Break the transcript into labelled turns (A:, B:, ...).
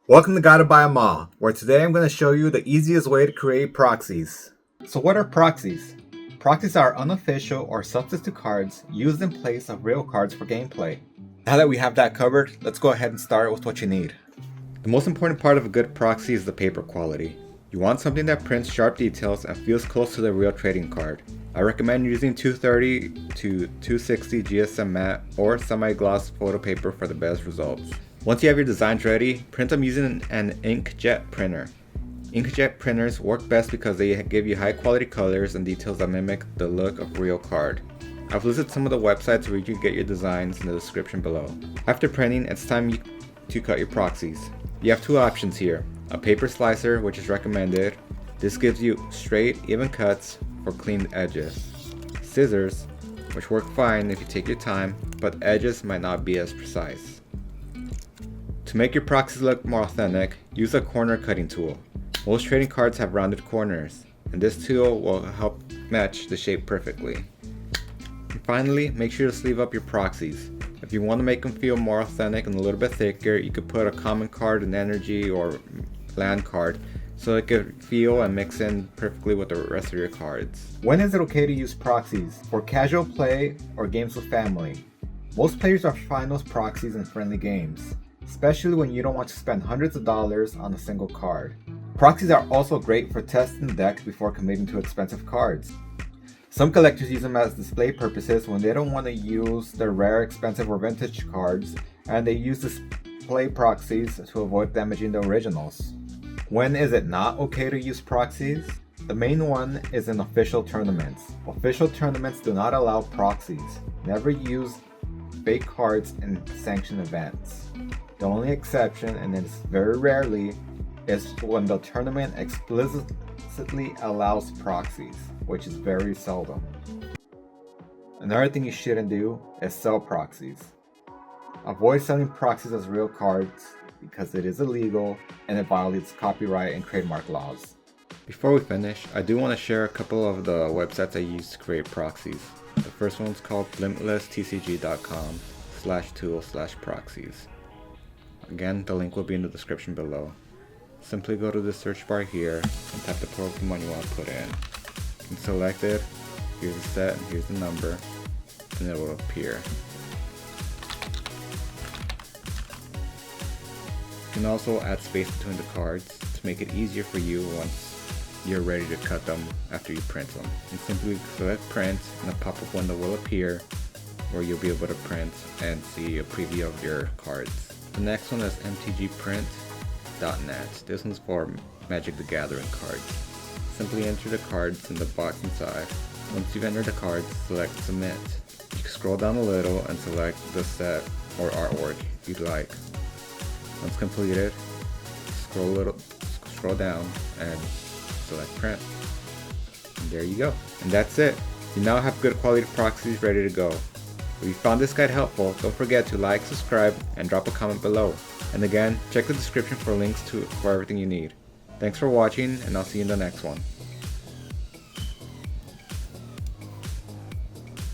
A: Welcome to Guided by Amal, where today I'm going to show you the easiest way to create proxies. So what are proxies? Proxies are unofficial or substitute cards used in place of real cards for gameplay. Now that we have that covered, let's go ahead and start with what you need. The most important part of a good proxy is the paper quality. You want something that prints sharp details and feels close to the real trading card. I recommend using 230 to 260 GSM matte or semi-gloss photo paper for the best results. Once you have your designs ready, print them using an inkjet printer. Inkjet printers work best because they give you high quality colors and details that mimic the look of a real card. I've listed some of the websites where you can get your designs in the description below. After printing, it's time to cut your proxies. You have two options here, a paper slicer, which is recommended. This gives you straight, even cuts for clean edges. Scissors, which work fine if you take your time, but edges might not be as precise. To make your proxies look more authentic, use a corner cutting tool. Most trading cards have rounded corners, and this tool will help match the shape perfectly. And finally, make sure to sleeve up your proxies. If you want to make them feel more authentic and a little bit thicker, you could put a common card, an energy, or land card, so it could feel and mix in perfectly with the rest of your cards. When is it okay to use proxies? For casual play or games with family. Most players are finals proxies in friendly games, especially when you don't want to spend hundreds of dollars on a single card. Proxies are also great for testing decks before committing to expensive cards. Some collectors use them as display purposes when they don't want to use their rare, expensive, or vintage cards, and they use display proxies to avoid damaging the originals. When is it not okay to use proxies? The main one is in official tournaments. Official tournaments do not allow proxies. Never use fake cards in sanctioned events. The only exception, and it's very rarely, is when the tournament explicitly allows proxies, which is very seldom. Another thing you shouldn't do is sell proxies. Avoid selling proxies as real cards because it is illegal and it violates copyright and trademark laws. Before we finish, I do want to share a couple of the websites I use to create proxies. The first one's called limitlesstcg.com/tool/proxies. Again, the link will be in the description below. Simply go to the search bar here and type the Pokemon you want to put in. You can select it, here's the set, and here's the number, and it will appear. You can also add space between the cards to make it easier for you once you're ready to cut them after you print them. And simply select print and a pop-up window will appear where you'll be able to print and see a preview of your cards. The next one is mtgprint.net. This one's for Magic the Gathering cards. Simply enter the cards in the box inside. Once you've entered the cards, select submit. You can scroll down a little and select the set or artwork you'd like. Once completed, scroll down and select print. And there you go. And that's it. You now have good quality proxies ready to go. If you found this guide helpful, don't forget to like, subscribe, and drop a comment below. And again, check the description for links for everything you need. Thanks for watching, and I'll see you in the next one.